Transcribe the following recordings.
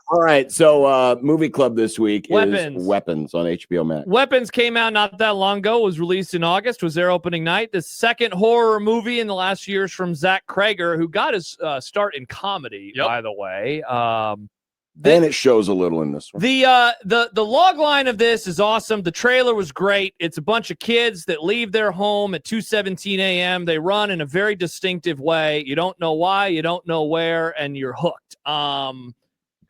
All right. So movie club this week Weapons. is Weapons on HBO Max. Weapons came out not that long ago, was released in August, was their opening night. The second horror movie in the last years from Zach Krager, who got his start in comedy, by the way. And it shows a little in this one. The log line of this is awesome. The trailer was great. It's a bunch of kids that leave their home at 2:17 a.m. They run in a very distinctive way. You don't know why, you don't know where, and you're hooked.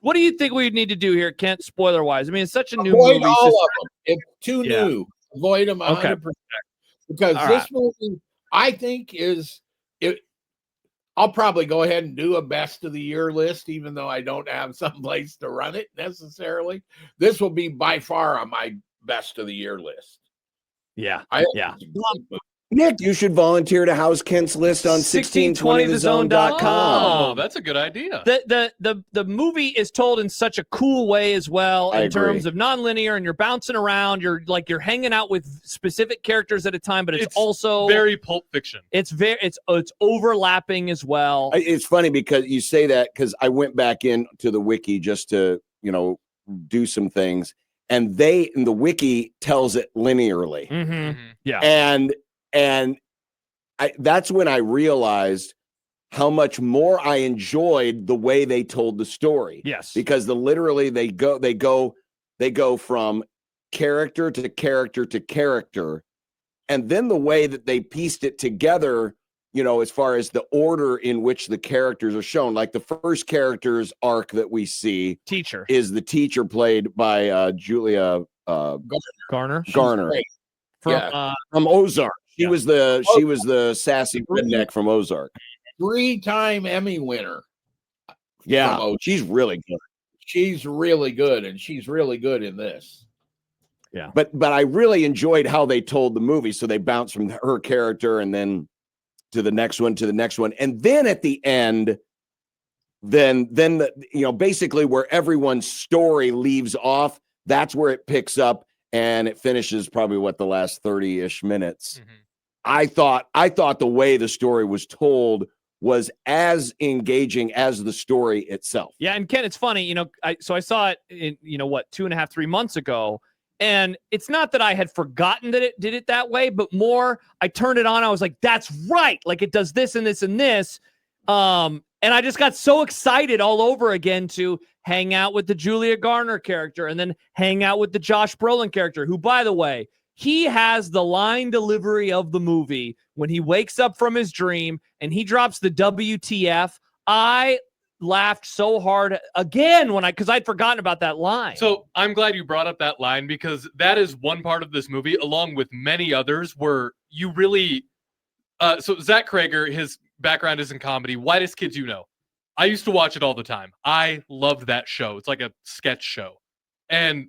What do you think we need to do here, Kent, spoiler-wise? I mean, it's such a new movie. Avoid all of them. It's too new. Avoid them 100%. Okay. Because All this movie, I think, is it. I'll probably go ahead and do a best of the year list, even though I don't have some place to run it necessarily. This will be by far on my best of the year list. Yeah. Nick, you should volunteer to house Kent's list on 1620thezone.com. Oh, that's a good idea. The movie is told in such a cool way as well, in terms of nonlinear, and you're bouncing around. You're hanging out with specific characters at a time, but it's also very Pulp Fiction. It's overlapping as well. It's funny because you say that because I went back into the wiki just to do some things, and the wiki tells it linearly. Yeah, and that's when I realized how much more I enjoyed the way they told the story. Yes, because literally they go from character to character to character, and then the way that they pieced it together, as far as the order in which the characters are shown. Like the first character's arc that we see, teacher, is the teacher played by Julia Garner from Ozark. She was the sassy redneck from Ozark. 3-time Emmy winner. Yeah, she's really good. She's really good, and she's really good in this. Yeah, but I really enjoyed how they told the movie. So they bounced from her character and then to the next one, and then at the end, then basically where everyone's story leaves off, that's where it picks up and it finishes probably the last 30-ish minutes. I thought the way the story was told was as engaging as the story itself. Yeah, and Ken, it's funny, I saw it in 2.5-3 months ago, and it's not that I had forgotten that it did it that way, but more I turned it on, I was like, that's right, like it does this and this and this, and I just got so excited all over again to hang out with the Julia Garner character and then hang out with the Josh Brolin character, who, by the way, he has the line delivery of the movie when he wakes up from his dream and he drops the WTF. I laughed so hard again because I'd forgotten about that line. So I'm glad you brought up that line, because that is one part of this movie, along with many others, where you really so Zach Krager, his background is in comedy. Whitest Kids You Know. I used to watch it all the time. I loved that show. It's like a sketch show. And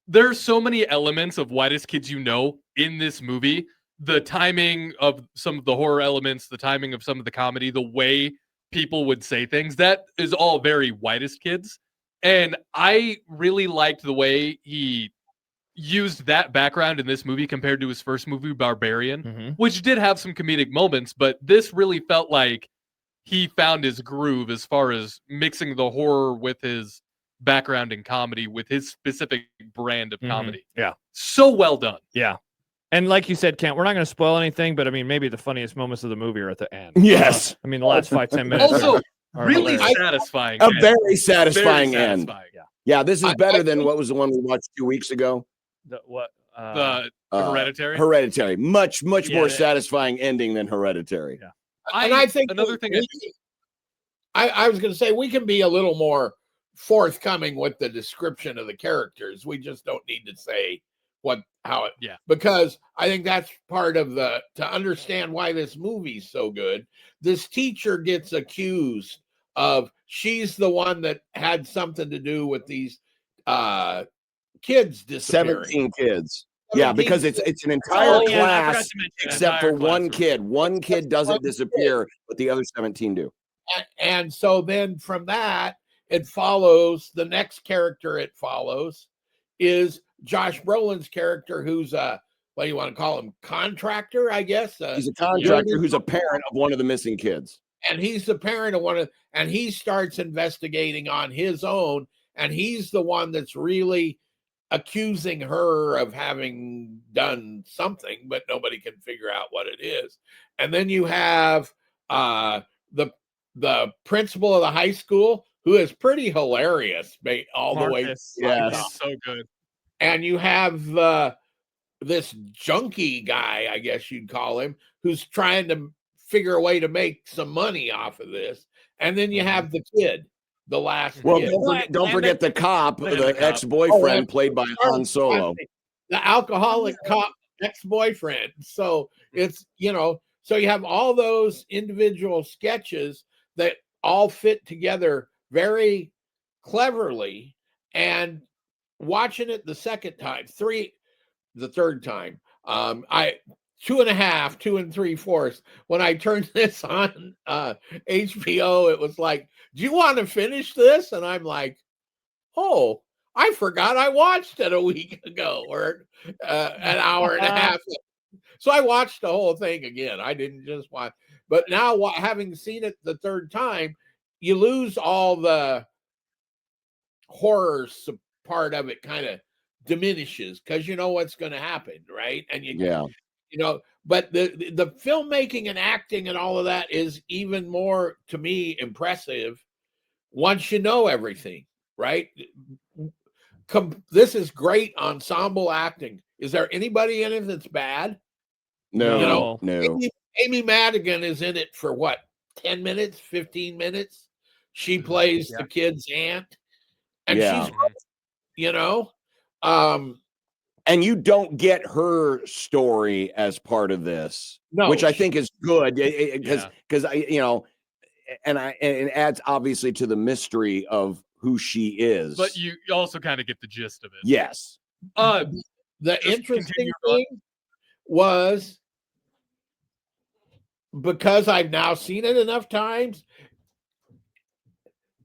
there's so many elements of Whitest Kids You Know in this movie. The timing of some of the horror elements, the timing of some of the comedy, the way people would say things, that is all very Whitest Kids. And I really liked the way he used that background in this movie compared to his first movie, Barbarian, which did have some comedic moments, but this really felt like he found his groove as far as mixing the horror with his background in comedy, with his specific brand of comedy. Yeah. So well done. Yeah. And like you said, Kent, we're not going to spoil anything, but I mean, maybe the funniest moments of the movie are at the end. Yes. I mean, the last 5-10 minutes. Also, are really hilarious. satisfying. A very satisfying end. Yeah. Yeah, this is better than what was the one we watched 2 weeks ago? The Hereditary? Hereditary. Much more satisfying ending than Hereditary. Yeah. I think another thing I was going to say, we can be a little more forthcoming with the description of the characters. We just don't need to say because I think that's part of to understand why this movie's so good. This teacher gets accused of, she's the one that had something to do with these kids disappearing. 17 kids. Yeah, because it's an entire class except for one kid. One kid doesn't disappear, but the other 17 do. And so then from that, it follows, the next character it follows is Josh Brolin's character, who's what do you want to call him? Contractor, I guess. He's a contractor who's a parent of one of the missing kids. And he's the parent of and he starts investigating on his own and he's the one that's really accusing her of having done something, but nobody can figure out what it is. And then you have the principal of the high school, who is pretty hilarious all the way. Yes. So good. And you have this junkie guy, I guess you'd call him, who's trying to figure a way to make some money off of this. And then you have the kid, the last Well, kid. don't forget the cop, the ex-boyfriend played by Han Solo. The alcoholic cop ex-boyfriend. So it's, so you have all those individual sketches that all fit together very cleverly. And watching it the third time, 2 3/4. When I turned this on HBO, it was like, do you want to finish this? And I'm like, oh, I forgot I watched it a week ago, or an hour and a half. So I watched the whole thing again. I didn't just watch. But now, having seen it the third time, you lose all the horror part of it, kind of diminishes, because you know what's going to happen, right? And but the filmmaking and acting and all of that is even more, to me, impressive once you know everything, right? This is great ensemble acting. Is there anybody in it that's bad? No. Amy Madigan is in it for what, 10 minutes, 15 minutes? She plays the kid's aunt, and she's great, and you don't get her story as part of this, which I think is good, because it adds obviously to the mystery of who she is. But you also kind of get the gist of it. Yes. The interesting thing was, because I've now seen it enough times,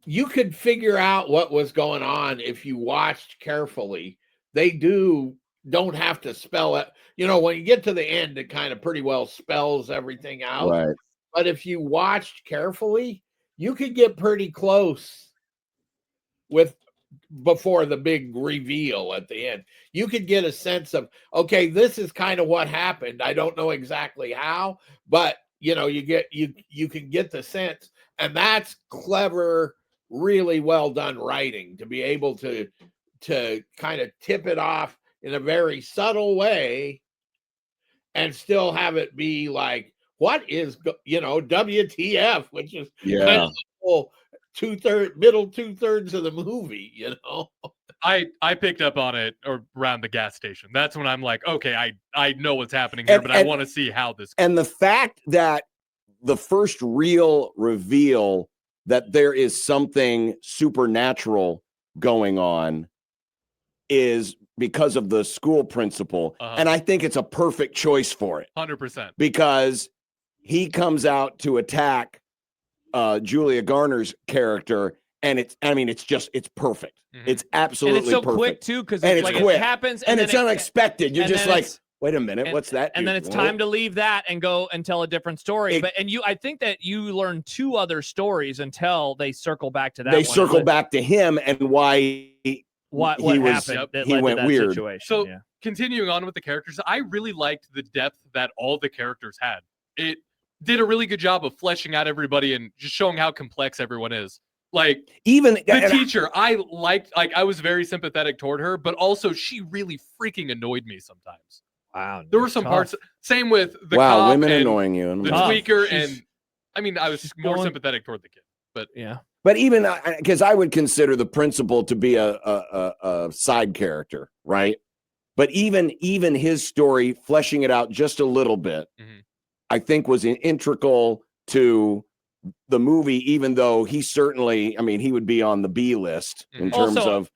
you could figure out what was going on if you watched carefully. They don't have to spell it. When you get to the end, it kind of pretty well spells everything out. Right. But if you watched carefully, you could get pretty close before the big reveal at the end. You could get a sense of, okay, this is kind of what happened. I don't know exactly how, but you can get the sense, and that's clever, really well done writing, to be able to kind of tip it off in a very subtle way and still have it be like, what is, WTF, which is kind of the whole middle 2/3 of the movie, I picked up on it around the gas station. That's when I'm like, okay, I know what's happening here, but I want to see how this goes. And the fact that the first real reveal that there is something supernatural going on is because of the school principal. And I think it's a perfect choice for it. 100%. Because he comes out to attack Julia Garner's character, and it's perfect. Mm-hmm. It's absolutely and it's so perfect. quick too, because it's like quick. It happens and it's unexpected. You're just like, wait a minute, what's that? And then it's time to leave that and go and tell a different story. I think that you learn 2 other stories until they circle back to that. They circle back to him and why what happened. He went weird. Situation. So continuing on with the characters, I really liked the depth that all the characters had. It did a really good job of fleshing out everybody and just showing how complex everyone is. Like, even the teacher, I liked, I was very sympathetic toward her, but also she really freaking annoyed me sometimes. Wow. There were some parts, same with the cop women and annoying you. the tweaker, and I was more sympathetic toward the kid, but yeah. But even because I would consider the principal to be a side character, right? But even his story, fleshing it out just a little bit, I think was integral to the movie, even though he certainly, he would be on the B list in terms of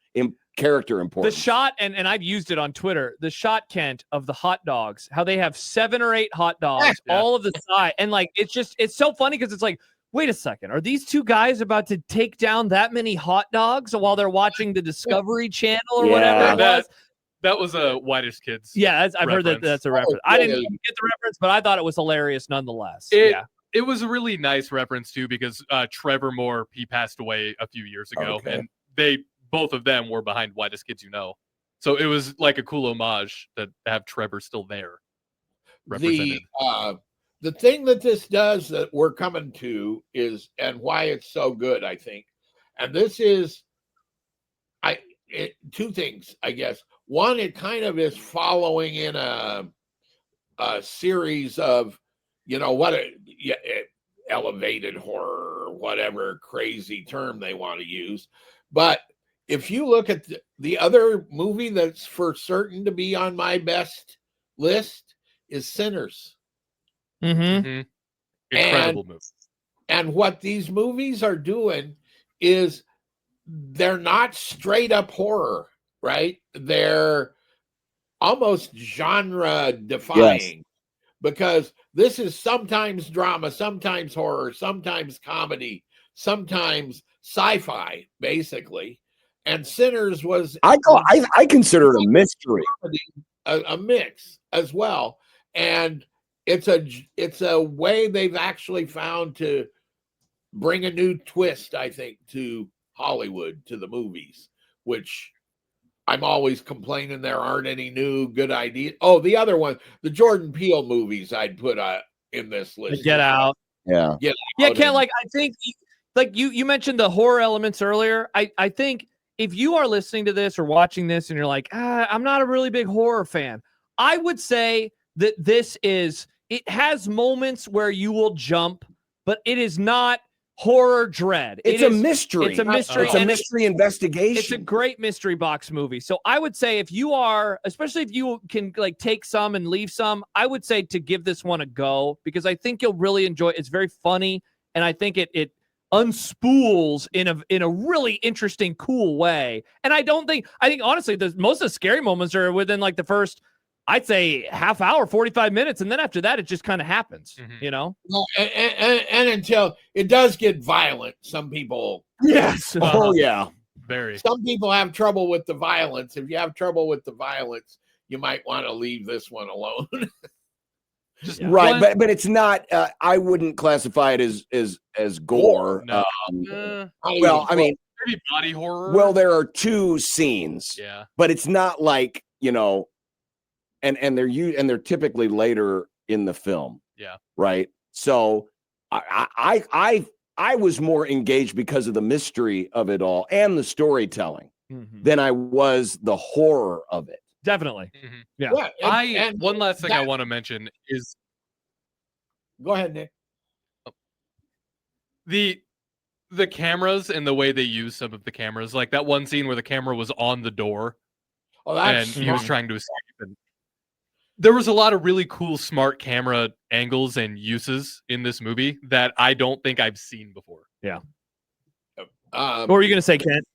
character importance. The shot, and I've used it on Twitter, the shot, Kent, of the hot dogs, how they have 7 or 8 hot dogs, all of the side. And like, it's so funny because it's like, wait a second, are these 2 guys about to take down that many hot dogs while they're watching the Discovery Channel or whatever it was? That was a Whitish Kids. Yeah, I've heard that that's a reference. I didn't even get the reference, but I thought it was hilarious nonetheless. It was a really nice reference too, because Trevor Moore, he passed away a few years ago, and they both of them were behind Whitest Kids You Know. So it was like a cool homage to have Trevor still there represented. The thing that this does that we're coming to is, and why it's so good, I think, and this is, two things, I guess. One, it kind of is following in a series of, elevated horror or whatever crazy term they want to use. But if you look at the other movie that's for certain to be on my best list is Sinners. Mm-hmm. Incredible movie. And what these movies are doing is they're not straight up horror, right? They're almost genre defying, because this is sometimes drama, sometimes horror, sometimes comedy, sometimes sci-fi, basically. And Sinners was I consider it a mystery, a mix as well. And it's a way they've actually found to bring a new twist, I think, to Hollywood, to the movies, which I'm always complaining there aren't any new good ideas. Oh, the other one, the Jordan Peele movies I'd put in this list. Get Out. Yeah. Ken, like, I think, like you mentioned the horror elements earlier. I think if you are listening to this or watching this and you're like, I'm not a really big horror fan, I would say that it has moments where you will jump, but it is not horror dread. It's a mystery. It's a mystery. It's a mystery investigation. It's a great mystery box movie. So I would say if you are, especially if you can like take some and leave some, I would say to give this one a go, because I think you'll really enjoy it. It's very funny, and I think it unspools in a really interesting, cool way. And I think honestly, most of the scary moments are within like the first, I'd say, half hour, 45 minutes. And then after that, it just kind of happens, Well, and until it does get violent, some people. Yes. Oh, yeah. Very. Some people have trouble with the violence. If you have trouble with the violence, you might want to leave this one alone. Right. But it's not, I wouldn't classify it as gore. No. Well, I mean, maybe body horror. Well, there are two scenes. Yeah. But it's not like, and they're typically later in the film. Yeah. Right. So I was more engaged because of the mystery of it all and the storytelling than I was the horror of it. Definitely. Mm-hmm. Yeah. One last thing I want to mention is. Go ahead, Nick. The cameras and the way they use some of the cameras, like that one scene where the camera was on the door and he was trying to escape. And there was a lot of really cool, smart camera angles and uses in this movie that I don't think I've seen before. Yeah. What were you going to say, Kent?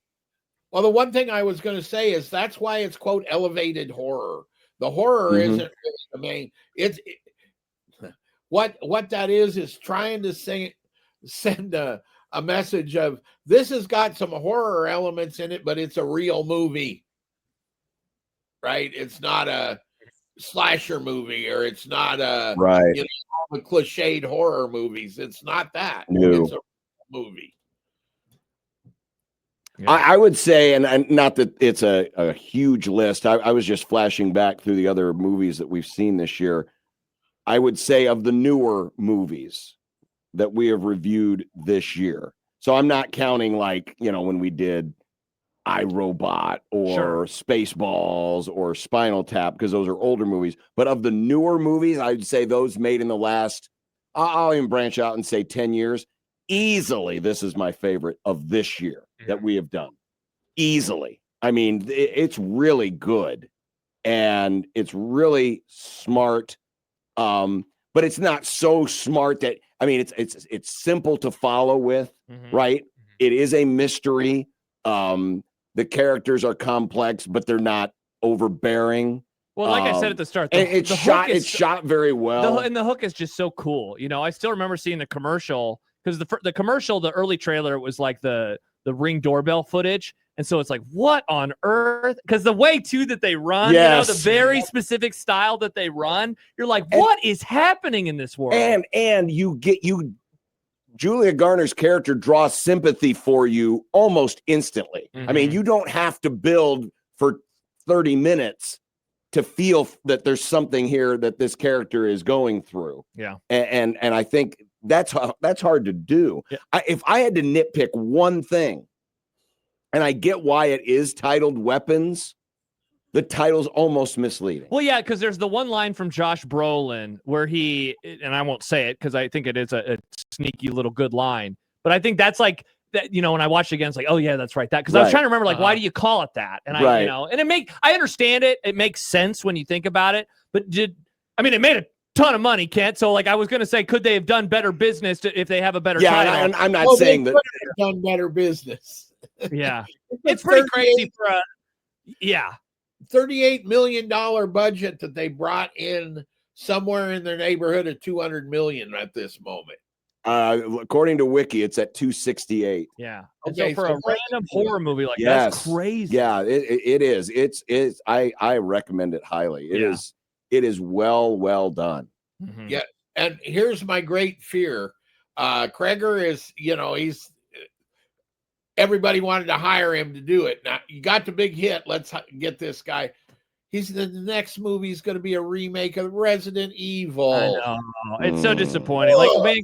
Well, the one thing I was going to say is that's why it's, quote, elevated horror. The horror isn't really the main. What that is trying to send a message of this has got some horror elements in it, but it's a real movie, right? It's not a slasher movie, or it's not a the cliched horror movies. It's not that. No. It's a movie. Yeah. I would say, and not that it's a huge list. I was just flashing back through the other movies that we've seen this year. I would say of the newer movies that we have reviewed this year. So I'm not counting like, when we did iRobot or Spaceballs or Spinal Tap, because those are older movies. But of the newer movies, I'd say those made in the last, I'll even branch out and say 10 years. Easily, this is my favorite of this year that we have done. Easily. I mean, it's really good and it's really smart. But it's not so smart that, I mean, it's simple to follow with, right? It is a mystery. The characters are complex, but they're not overbearing. Well, like I said at the start, it's shot very well. And the hook is just so cool. I still remember seeing the commercial, because the commercial, the early trailer, was like the Ring doorbell footage. And so it's like, what on earth? Because the way too that they run, the very specific style that they run, you're like, what is happening in this world? And you Julia Garner's character draws sympathy for you almost instantly. I mean, you don't have to build for 30 minutes to feel that there's something here that this character is going through. Yeah. And I think that's hard to do. Yeah. If I had to nitpick one thing, and I get why it is titled Weapons, the title's almost misleading. Well, yeah, because there's the one line from Josh Brolin where he, and I won't say it because I think it is a sneaky little good line, but I think that's like that, when I watched it again, it's like, oh yeah, that's right. That, because I was trying to remember, like, why do you call it that? And and I understand it. It makes sense when you think about it, but it made a ton of money, Kent. So like, I was going to say, could they have done better business if they have a better title? Yeah, I'm not saying that they've done better business. Yeah. It's pretty crazy for $38 million budget that they brought in somewhere in their neighborhood of 200 million at this moment. According to Wiki, it's at 268. Yeah. Okay, so for a random horror movie like that's crazy. Yeah, it is. It's I recommend it highly. It is well done. Mm-hmm. Yeah, and here's my great fear. Kreger is, he's everybody wanted to hire him to do it. Now you got the big hit. Let's get this guy. The next movie is going to be a remake of Resident Evil. I know. It's so disappointing. Like, man,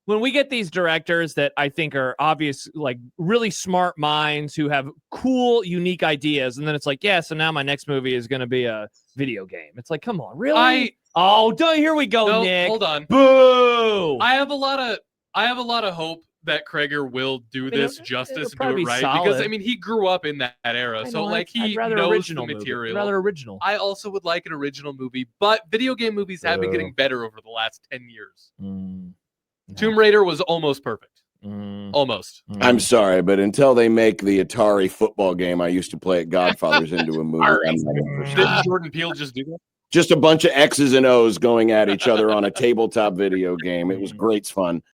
when we get these directors that I think are obvious, like really smart minds who have cool, unique ideas, and then it's like, so now my next movie is going to be a video game. It's like, come on, really? Here we go, Nick. Hold on. Boo! I have a lot of hope that Kreger will do this justice and do it right. Solid. Because he grew up in that era. So like he knows the material. Rather original. I also would like an original movie, but video game movies have been getting better over the last 10 years. Tomb Raider was almost perfect. Almost. I'm sorry, but until they make the Atari football game I used to play at Godfather's into a movie, Didn't Jordan Peele just do that? Just a bunch of X's and O's going at each other on a tabletop video game. It was great fun.